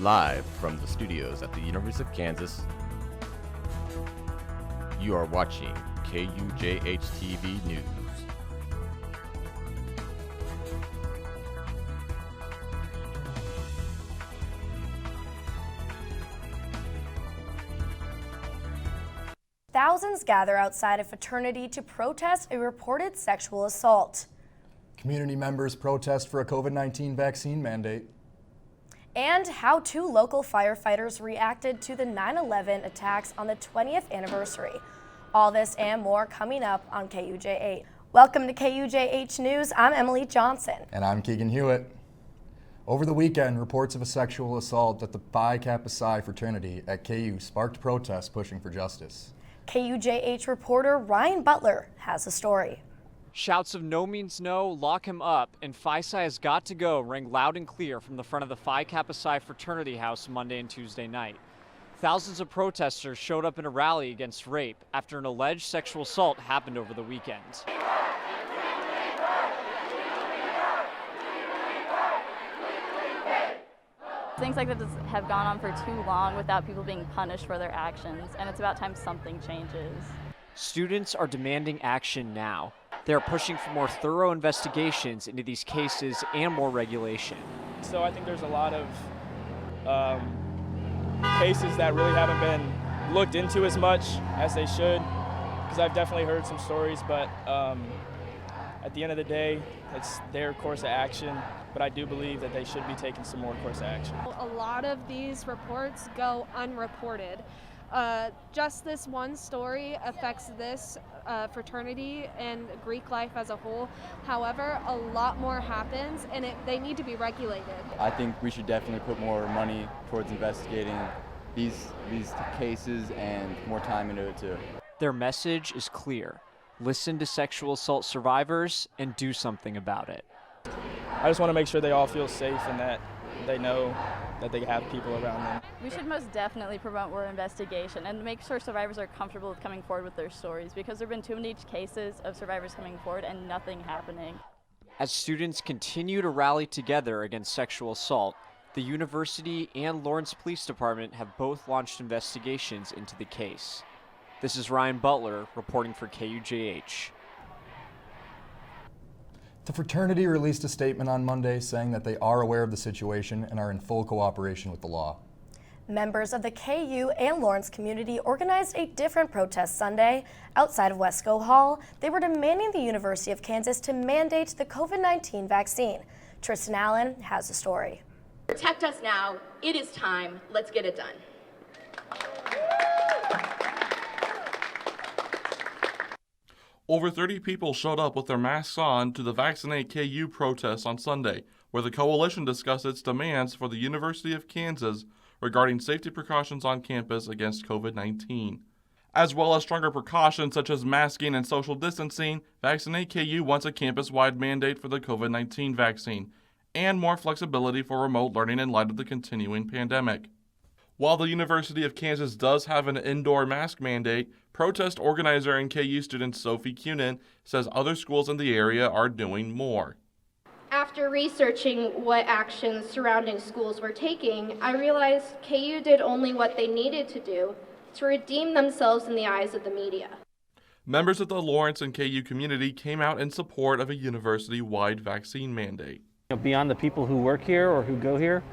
Live from the studios at the University of Kansas, you are watching KUJH-TV News. Thousands gather outside a fraternity to protest a reported sexual assault. Community members protest for a COVID-19 vaccine mandate. And how two local firefighters reacted to the 9/11 attacks on the 20th anniversary. All this and more coming up on KUJH. Welcome to KUJH News. I'm Emily Johnson. And I'm Keegan Hewitt. Over the weekend, reports of a sexual assault at the Phi Kappa Psi fraternity at KU sparked protests pushing for justice. KUJH reporter Ryan Butler has a story. Shouts of "no means no, lock him up," and Phi Psi has got to go rang loud and clear from the front of the Phi Kappa Psi fraternity house Monday and Tuesday night. Thousands of protesters showed up in a rally against rape after an alleged sexual assault happened over the weekend. Things like this have gone on for too long without people being punished for their actions, and it's about time something changes. Students are demanding action now. They're pushing for more thorough investigations into these cases and more regulation. So I think there's a lot of cases that really haven't been looked into as much as they should, because I've definitely heard some stories, but at the end of the day, it's their course of action, but I do believe that they should be taking some more course of action. A lot of these reports go unreported. Just this one story affects this fraternity and Greek life as a whole. However, a lot more happens, and they need to be regulated. I think we should definitely put more money towards investigating these cases and more time into it too. Their message is clear. Listen to sexual assault survivors and do something about it. I just want to make sure they all feel safe and that they know that they have people around them. We should most definitely promote more investigation and make sure survivors are comfortable with coming forward with their stories, because there have been too many cases of survivors coming forward and nothing happening. As students continue to rally together against sexual assault, the university and Lawrence Police Department have both launched investigations into the case. This is Ryan Butler reporting for KUJH. The fraternity released a statement on Monday saying that they are aware of the situation and are in full cooperation with the law. Members of the KU and Lawrence community organized a different protest Sunday outside of Wesco Hall. They were demanding the University of Kansas to mandate the COVID-19 vaccine. Tristan Allen has the story. Protect us now. It is time. Let's get it done. Over 30 people showed up with their masks on to the Vaccinate KU protest on Sunday, where the coalition discussed its demands for the University of Kansas regarding safety precautions on campus against COVID-19. As well as stronger precautions such as masking and social distancing, Vaccinate KU wants a campus-wide mandate for the COVID-19 vaccine and more flexibility for remote learning in light of the continuing pandemic. While the University of Kansas does have an indoor mask mandate, protest organizer and KU student Sophie Kunin says other schools in the area are doing more. After researching what actions surrounding schools were taking, I realized KU did only what they needed to do to redeem themselves in the eyes of the media. Members of the Lawrence and KU community came out in support of a university-wide vaccine mandate. Beyond the people who work here or who go here,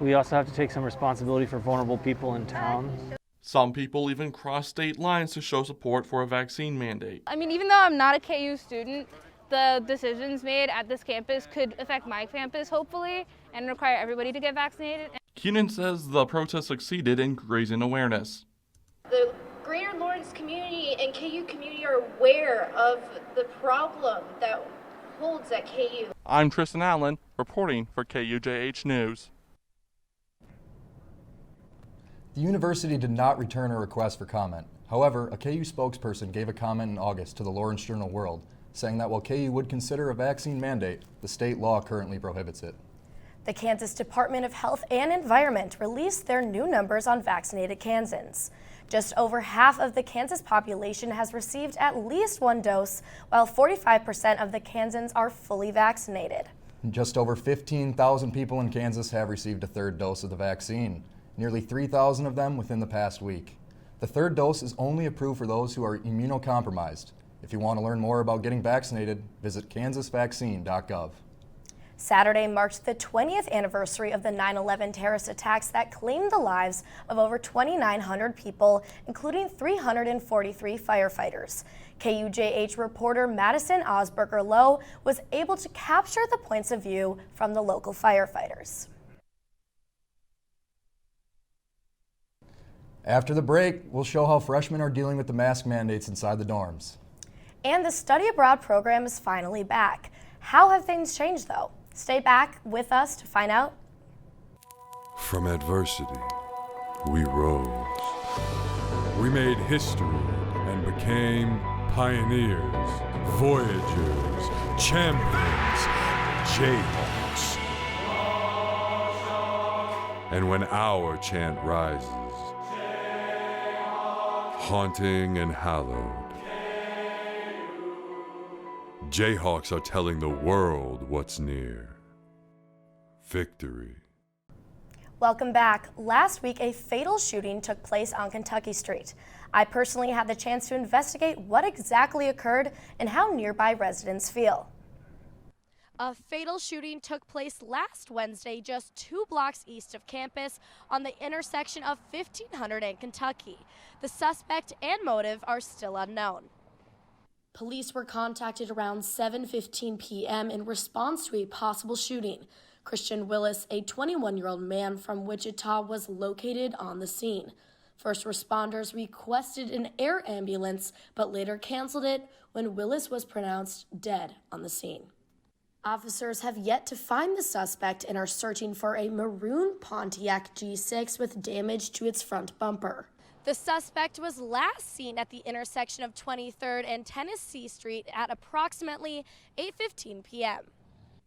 we also have to take some responsibility for vulnerable people in town. Some people even cross state lines to show support for a vaccine mandate. I mean, even though I'm not a KU student, the decisions made at this campus could affect my campus, hopefully, and require everybody to get vaccinated. Kunin says the protest succeeded in raising awareness. The greater Lawrence community and KU community are aware of the problem that holds at KU. I'm Tristan Allen, reporting for KUJH News. The university did not return a request for comment. However, a KU spokesperson gave a comment in August to the Lawrence Journal World, saying that while KU would consider a vaccine mandate, the state law currently prohibits it. The Kansas Department of Health and Environment released their new numbers on vaccinated Kansans. Just over half of the Kansas population has received at least one dose, while 45% of the Kansans are fully vaccinated. Just over 15,000 people in Kansas have received a third dose of the vaccine, nearly 3,000 of them within the past week. The third dose is only approved for those who are immunocompromised. If you want to learn more about getting vaccinated, visit kansasvaccine.gov. Saturday marked the 20th anniversary of the 9/11 terrorist attacks that claimed the lives of over 2,900 people, including 343 firefighters. KUJH reporter Madison Osberger Lowe was able to capture the points of view from the local firefighters. After the break, we'll show how freshmen are dealing with the mask mandates inside the dorms. And the study abroad program is finally back. How have things changed, though? Stay back with us to find out. From adversity, we rose. We made history and became pioneers, voyagers, champions, Jayhawks. And when our chant rises, haunting and hallowed, Jayhawks are telling the world what's near. Victory. Welcome back. Last week, a fatal shooting took place on Kentucky Street. I personally had the chance to investigate what exactly occurred and how nearby residents feel. A fatal shooting took place last Wednesday, just 2 blocks east of campus on the intersection of 1500 and Kentucky. The suspect and motive are still unknown. Police were contacted around 7:15 p.m. in response to a possible shooting. Christian Willis, a 21-year-old man from Wichita, was located on the scene. First responders requested an air ambulance, but later canceled it when Willis was pronounced dead on the scene. Officers have yet to find the suspect and are searching for a maroon Pontiac G6 with damage to its front bumper. The suspect was last seen at the intersection of 23rd and Tennessee Street at approximately 8:15 p.m.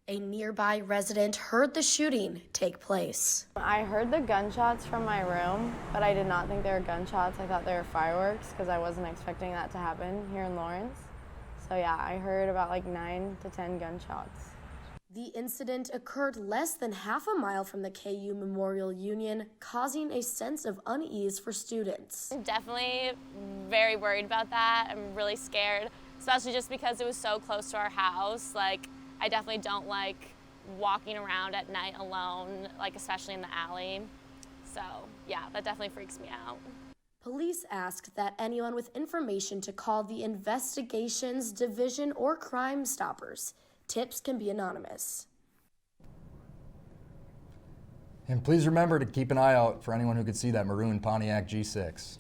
A nearby resident heard the shooting take place. I heard the gunshots from my room, but I did not think they were gunshots. I thought they were fireworks because I wasn't expecting that to happen here in Lawrence. So yeah, I heard about like 9 to 10 gunshots. The incident occurred less than half a mile from the KU Memorial Union, causing a sense of unease for students. I'm definitely very worried about that. I'm really scared, especially just because it was so close to our house. Like, I definitely don't like walking around at night alone, like especially in the alley. So yeah, that definitely freaks me out. Police asked that anyone with information to call the Investigations Division or Crime Stoppers. Tips can be anonymous. And please remember to keep an eye out for anyone who could see that maroon Pontiac G6.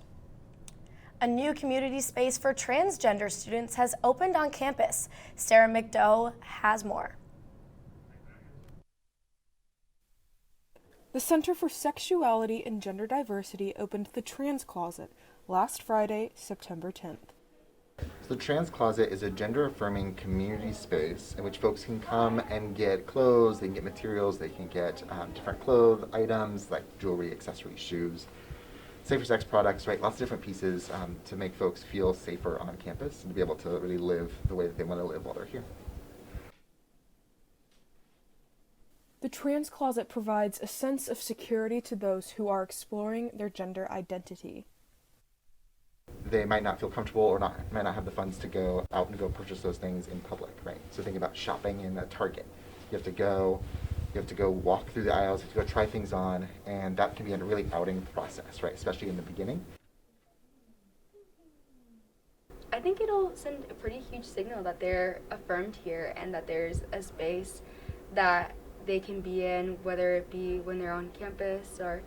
A new community space for transgender students has opened on campus. Sarah McDowell has more. The Center for Sexuality and Gender Diversity opened the Trans Closet last Friday, September 10th. So the Trans Closet is a gender-affirming community space in which folks can come and get clothes, they can get materials, they can get different clothes, items like jewelry, accessories, shoes, safer sex products, right? Lots of different pieces to make folks feel safer on campus and to be able to really live the way that they want to live while they're here. The Trans Closet provides a sense of security to those who are exploring their gender identity. They might not feel comfortable or might not have the funds to go out and go purchase those things in public, right? So think about shopping in a Target. You have to go walk through the aisles, you have to go try things on, and that can be a really outing process, right? Especially in the beginning. I think it'll send a pretty huge signal that they're affirmed here and that there's a space that they can be in, whether it be when they're on campus or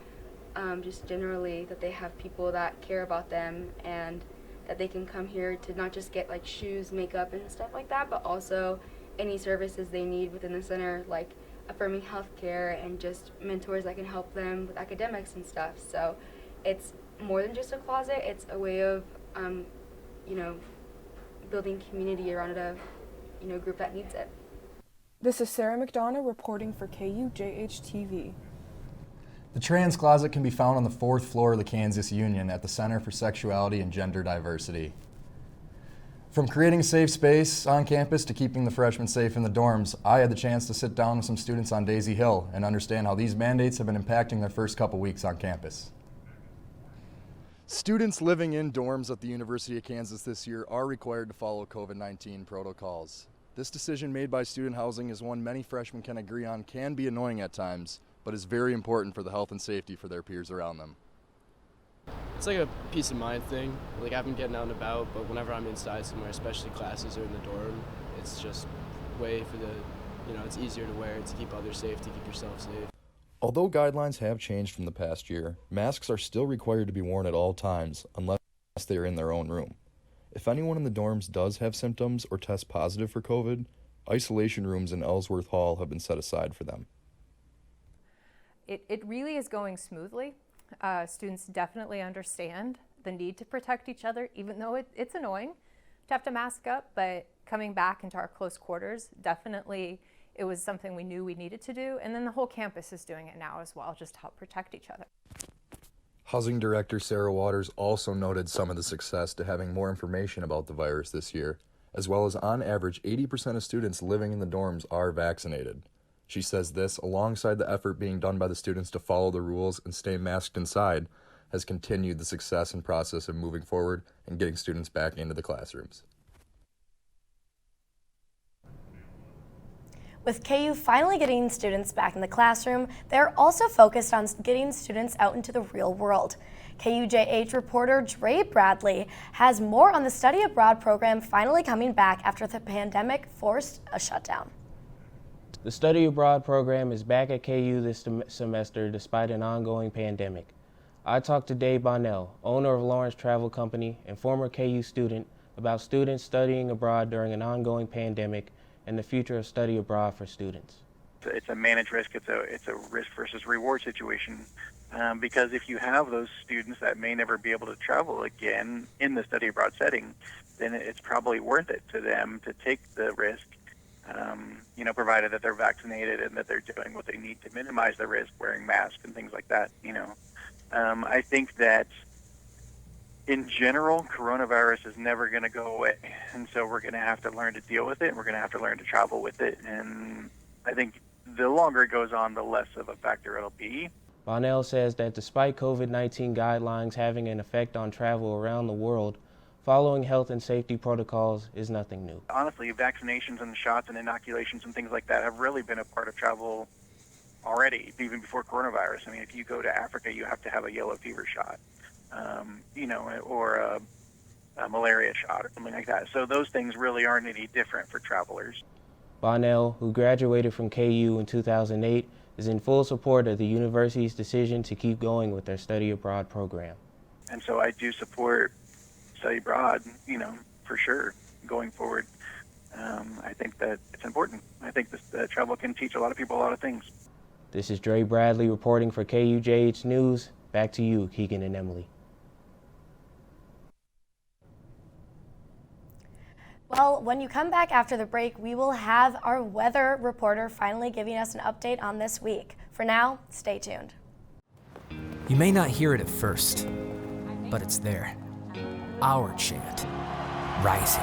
just generally that they have people that care about them and that they can come here to not just get like shoes, makeup, and stuff like that, but also any services they need within the center, like affirming healthcare and just mentors that can help them with academics and stuff. So it's more than just a closet, it's a way of building community around a group that needs it. This is Sarah McDonough reporting for KUJH-TV. The Trans Closet can be found on the 4th floor of the Kansas Union at the Center for Sexuality and Gender Diversity. From creating a safe space on campus to keeping the freshmen safe in the dorms, I had the chance to sit down with some students on Daisy Hill and understand how these mandates have been impacting their first couple weeks on campus. Students living in dorms at the University of Kansas this year are required to follow COVID-19 protocols. This decision made by student housing is one many freshmen can agree on can be annoying at times, but is very important for the health and safety for their peers around them. It's like a peace of mind thing. Like, I've been getting out and about, but whenever I'm inside somewhere, especially classes or in the dorm, it's just way for it's easier to wear to keep others safe, to keep yourself safe. Although guidelines have changed from the past year, masks are still required to be worn at all times unless they are in their own room. If anyone in the dorms does have symptoms or test positive for COVID, isolation rooms in Ellsworth Hall have been set aside for them. It really is going smoothly. Students definitely understand the need to protect each other, even though it's annoying to have to mask up, but coming back into our close quarters, definitely it was something we knew we needed to do, and then the whole campus is doing it now as well, just to help protect each other. Housing Director Sarah Waters also noted some of the success to having more information about the virus this year, as well as on average 80% of students living in the dorms are vaccinated. She says this, alongside the effort being done by the students to follow the rules and stay masked inside, has continued the success and process of moving forward and getting students back into the classrooms. With KU finally getting students back in the classroom, they're also focused on getting students out into the real world. KUJH reporter Dre Bradley has more on the study abroad program finally coming back after the pandemic forced a shutdown. The study abroad program is back at KU this semester despite an ongoing pandemic. I talked to Dave Bonnell, owner of Lawrence Travel Company and former KU student, about students studying abroad during an ongoing pandemic and the future of study abroad for students. It's a managed risk. It's a risk versus reward situation because if you have those students that may never be able to travel again in the study abroad setting, then it's probably worth it to them to take the risk, provided that they're vaccinated and that they're doing what they need to minimize the risk, wearing masks and things like that. I think that in general, coronavirus is never going to go away, and so we're going to have to learn to deal with it, and we're going to have to learn to travel with it, and I think the longer it goes on, the less of a factor it'll be. Bonnell says that despite COVID-19 guidelines having an effect on travel around the world, following health and safety protocols is nothing new. Honestly, vaccinations and shots and inoculations and things like that have really been a part of travel already, even before coronavirus. I mean, if you go to Africa, you have to have a yellow fever shot. Or a malaria shot or something like that. So those things really aren't any different for travelers. Bonnell, who graduated from KU in 2008, is in full support of the university's decision to keep going with their study abroad program. And so I do support study abroad, for sure, going forward. I think that it's important. I think that travel can teach a lot of people a lot of things. This is Dre Bradley reporting for KUJHNews. Back to you, Keegan and Emily. Well, when you come back after the break, we will have our weather reporter finally giving us an update on this week. For now, stay tuned. You may not hear it at first, but it's there. Our chant, rising.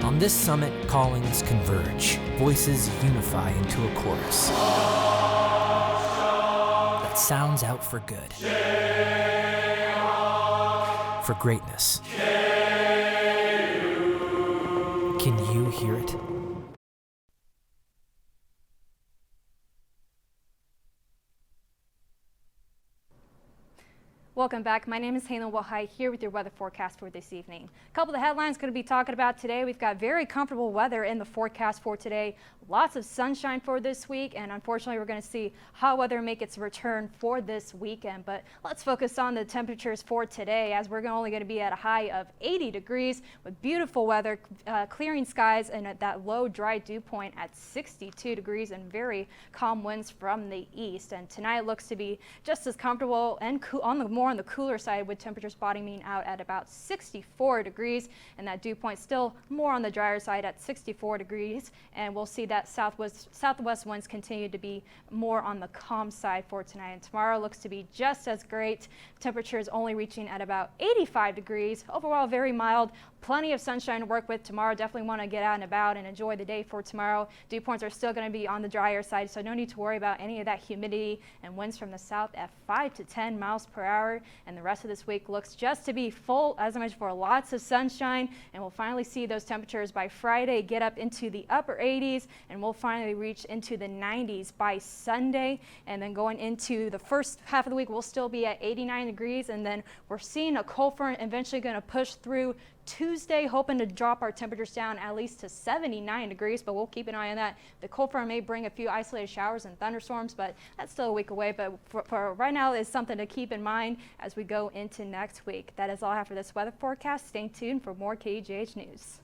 On this summit, callings converge, voices unify into a chorus that sounds out for good. For greatness. Can you hear it? Welcome back. My name is Hannah Wahai here with your weather forecast for this evening. A couple of the headlines going to be talking about today. We've got very comfortable weather in the forecast for today. Lots of sunshine for this week, and unfortunately we're going to see hot weather make its return for this weekend. But let's focus on the temperatures for today, as we're only going to be at a high of 80 degrees with beautiful weather, clearing skies, and at that low dry dew point at 62 degrees and very calm winds from the east. And tonight looks to be just as comfortable and cool on the more more on the cooler side with temperatures bottoming out at about 64 degrees, and that dew point still more on the drier side at 64 degrees. And we'll see that southwest winds continue to be more on the calm side for tonight. And tomorrow looks to be just as great. Temperatures only reaching at about 85 degrees. Overall, very mild. Plenty of sunshine to work with tomorrow. Definitely want to get out and about and enjoy the day for tomorrow. Dew points are still going to be on the drier side, so no need to worry about any of that humidity, and winds from the south at 5 to 10 miles per hour. And the rest of this week looks just to be full, as I mentioned, for lots of sunshine, and we'll finally see those temperatures by Friday get up into the upper 80s, and we'll finally reach into the 90s by Sunday. And then going into the first half of the week, we'll still be at 89 degrees, and then we're seeing a cold front eventually going to push through Tuesday, hoping to drop our temperatures down at least to 79 degrees, but we'll keep an eye on that. The cold front may bring a few isolated showers and thunderstorms, but that's still a week away. But for right now, it's something to keep in mind as we go into next week. That is all I have for this weather forecast. Stay tuned for more KUJH News.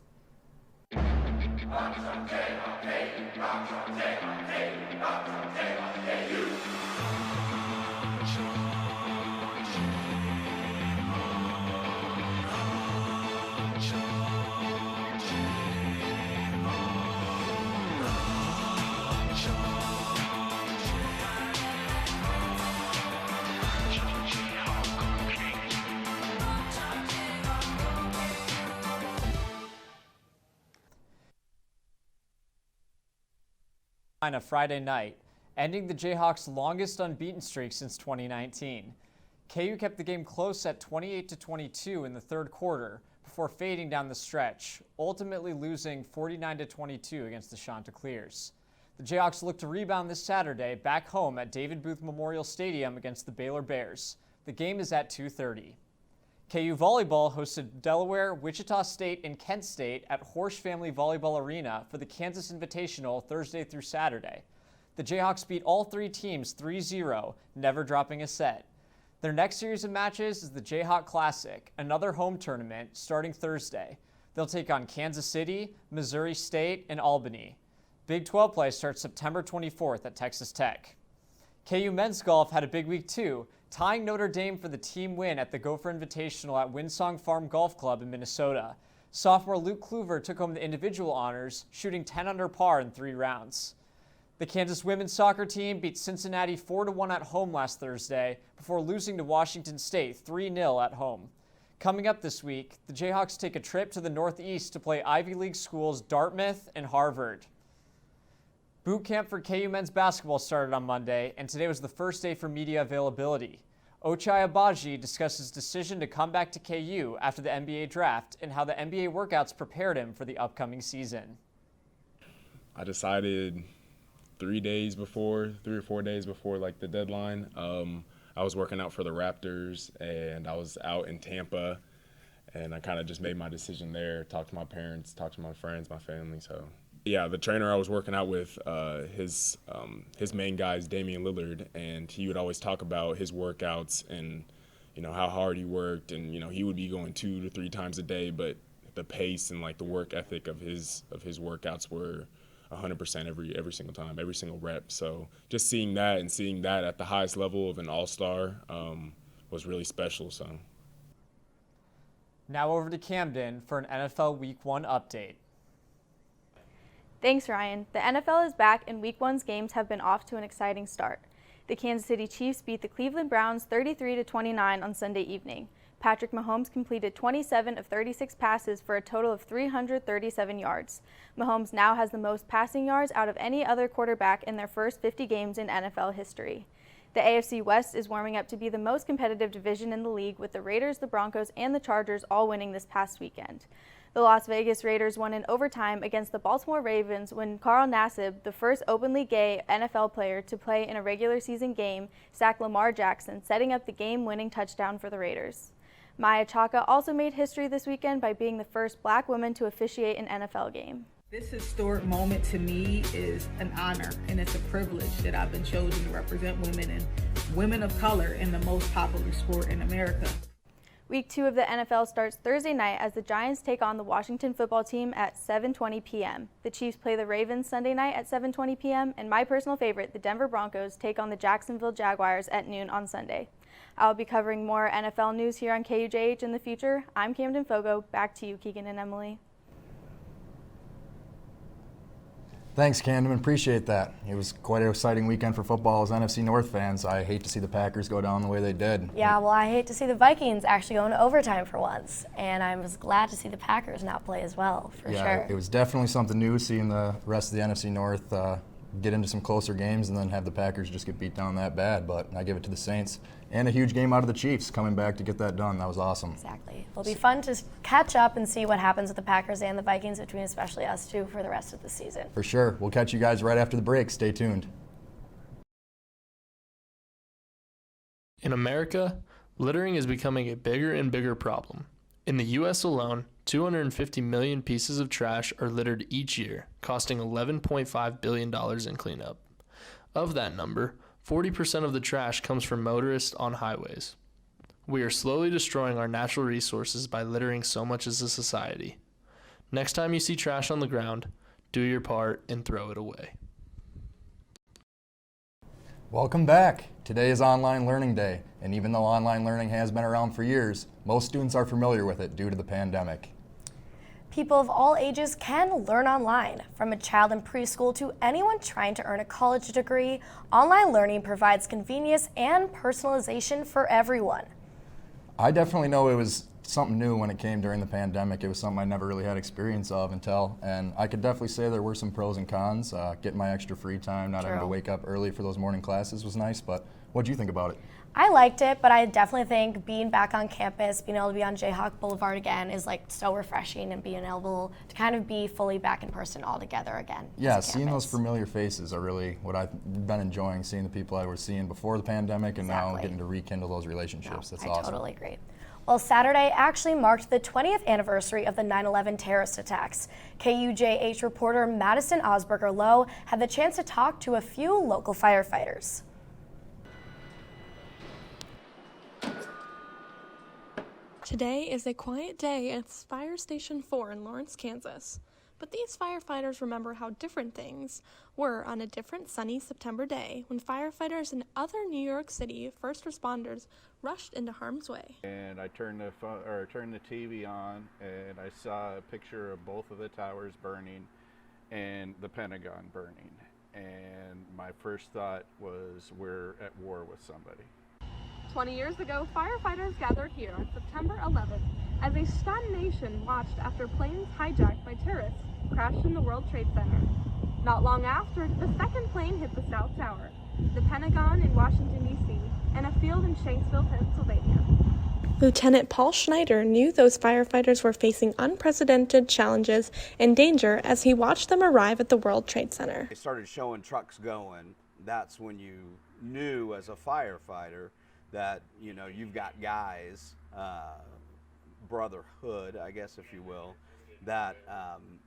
On a Friday night, ending the Jayhawks' longest unbeaten streak since 2019. KU kept the game close at 28-22 in the third quarter before fading down the stretch, ultimately losing 49-22 against the Chanticleers. The Jayhawks look to rebound this Saturday back home at David Booth Memorial Stadium against the Baylor Bears. The game is at 2:30. KU volleyball hosted Delaware, Wichita State, and Kent State at Horsch Family Volleyball Arena for the Kansas Invitational Thursday through Saturday. The Jayhawks beat all three teams 3-0, never dropping a set. Their next series of matches is the Jayhawk Classic, another home tournament starting Thursday. They'll take on Kansas City, Missouri State, and Albany. Big 12 play starts September 24th at Texas Tech. KU men's golf had a big week too, tying Notre Dame for the team win at the Gopher Invitational at Windsong Farm Golf Club in Minnesota. Sophomore Luke Kluver took home the individual honors, shooting 10 under par in 3 rounds. The Kansas women's soccer team beat Cincinnati 4-1 at home last Thursday before losing to Washington State 3-0 at home. Coming up this week, the Jayhawks take a trip to the Northeast to play Ivy League schools Dartmouth and Harvard. Boot camp for KU men's basketball started on Monday, and today was the first day for media availability. Ochai Agbaji discussed his decision to come back to KU after the NBA draft and how the NBA workouts prepared him for the upcoming season. I decided 3 or 4 days before like the deadline. I was working out for the Raptors, and I was out in Tampa, and I kind of just made my decision there, talked to my parents, talked to my friends, my family, so. Yeah, the trainer I was working out with, his main guy is Damian Lillard, and he would always talk about his workouts and, you know, how hard he worked, and, you know, he would be going 2 to 3 times a day, but the pace and like the work ethic of his workouts were 100% every single time, every single rep. So just seeing that at the highest level of an all-star was really special. So now over to Camden for an NFL Week 1 update. Thanks, Ryan. The NFL is back, and Week 1's games have been off to an exciting start. The Kansas City Chiefs beat the Cleveland Browns 33-29 on Sunday evening. Patrick Mahomes completed 27 of 36 passes for a total of 337 yards. Mahomes now has the most passing yards out of any other quarterback in their first 50 games in NFL history. The AFC West is warming up to be the most competitive division in the league, with the Raiders, the Broncos, and the Chargers all winning this past weekend. The Las Vegas Raiders won in overtime against the Baltimore Ravens when Carl Nassib, the first openly gay NFL player to play in a regular season game, sacked Lamar Jackson, setting up the game-winning touchdown for the Raiders. Maya Chaka also made history this weekend by being the first black woman to officiate an NFL game. This historic moment to me is an honor, and it's a privilege that I've been chosen to represent women and women of color in the most popular sport in America. Week 2 of the NFL starts Thursday night as the Giants take on the Washington football team at 7:20 p.m. The Chiefs play the Ravens Sunday night at 7:20 p.m. and my personal favorite, the Denver Broncos, take on the Jacksonville Jaguars at noon on Sunday. I'll be covering more NFL news here on KUJH in the future. I'm Camden Fogo. Back to you, Keegan and Emily. Thanks, Camden. Appreciate that. It was quite an exciting weekend for football as NFC North fans. I hate to see the Packers go down the way they did. Yeah, well, I hate to see the Vikings actually go into overtime for once, and I was glad to see the Packers not play as well, for sure. It was definitely something new seeing the rest of the NFC North get into some closer games and then have the Packers just get beat down that bad. But I give it to the Saints. And a huge game out of the Chiefs coming back to get that done. That was awesome. Exactly. It'll be fun to catch up and see what happens with the Packers and the Vikings, between especially us two, for the rest of the season. For sure. We'll catch you guys right after the break. Stay tuned. In America, littering is becoming a bigger and bigger problem. In the U.S. alone, 250 million pieces of trash are littered each year, costing $11.5 billion in cleanup. Of that number, 40% of the trash comes from motorists on highways. We are slowly destroying our natural resources by littering so much as a society. Next time you see trash on the ground, do your part and throw it away. Welcome back. Today is Online Learning Day, and even though online learning has been around for years, most students are familiar with it due to the pandemic. People of all ages can learn online. From a child in preschool to anyone trying to earn a college degree, online learning provides convenience and personalization for everyone. I definitely know it was something new when it came during the pandemic. It was something I never really had experience of until, and I could definitely say there were some pros and cons. Getting my extra free time, not having to wake up early for those morning classes was nice, but what do you think about it? I liked it, but I definitely think being back on campus, being able to be on Jayhawk Boulevard again is like so refreshing, and being able to kind of be fully back in person all together again. Yeah, seeing those familiar faces are really what I've been enjoying, seeing the people I was seeing before the pandemic and now getting to rekindle those relationships. That's awesome. I totally agree. Well, Saturday actually marked the 20th anniversary of the 9/11 terrorist attacks. KUJH reporter Madison Osberger-Lowe had the chance to talk to a few local firefighters. Today is a quiet day at Fire Station 4 in Lawrence, Kansas. But these firefighters remember how different things were on a different sunny September day when firefighters and other New York City first responders rushed into harm's way. And I turned the TV on, and I saw a picture of both of the towers burning and the Pentagon burning. And my first thought was, we're at war with somebody. 20 years ago, firefighters gathered here on September 11th as a stunned nation watched after planes hijacked by terrorists crashed in the World Trade Center. Not long after, the second plane hit the South Tower, the Pentagon in Washington, D.C., and a field in Shanksville, Pennsylvania. Lieutenant Paul Schneider knew those firefighters were facing unprecedented challenges and danger as he watched them arrive at the World Trade Center. They started showing trucks going. That's when you knew as a firefighter that, you know, you've got guys, brotherhood, I guess, if you will, that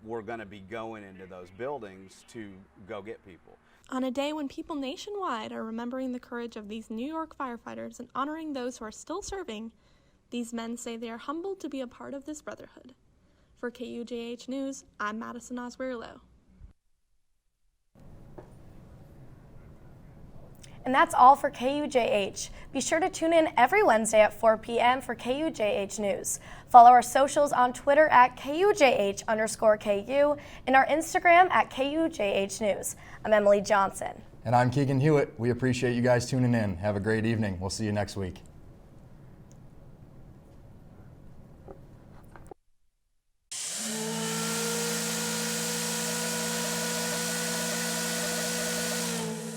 we're going to be going into those buildings to go get people. On a day when people nationwide are remembering the courage of these New York firefighters and honoring those who are still serving, these men say they are humbled to be a part of this brotherhood. For KUJH News, I'm Madison Oswego. And that's all for KUJH. Be sure to tune in every Wednesday at 4 p.m. for KUJH News. Follow our socials on Twitter at KUJH_KU and our Instagram at KUJH News. I'm Emily Johnson. And I'm Keegan Hewitt. We appreciate you guys tuning in. Have a great evening. We'll see you next week.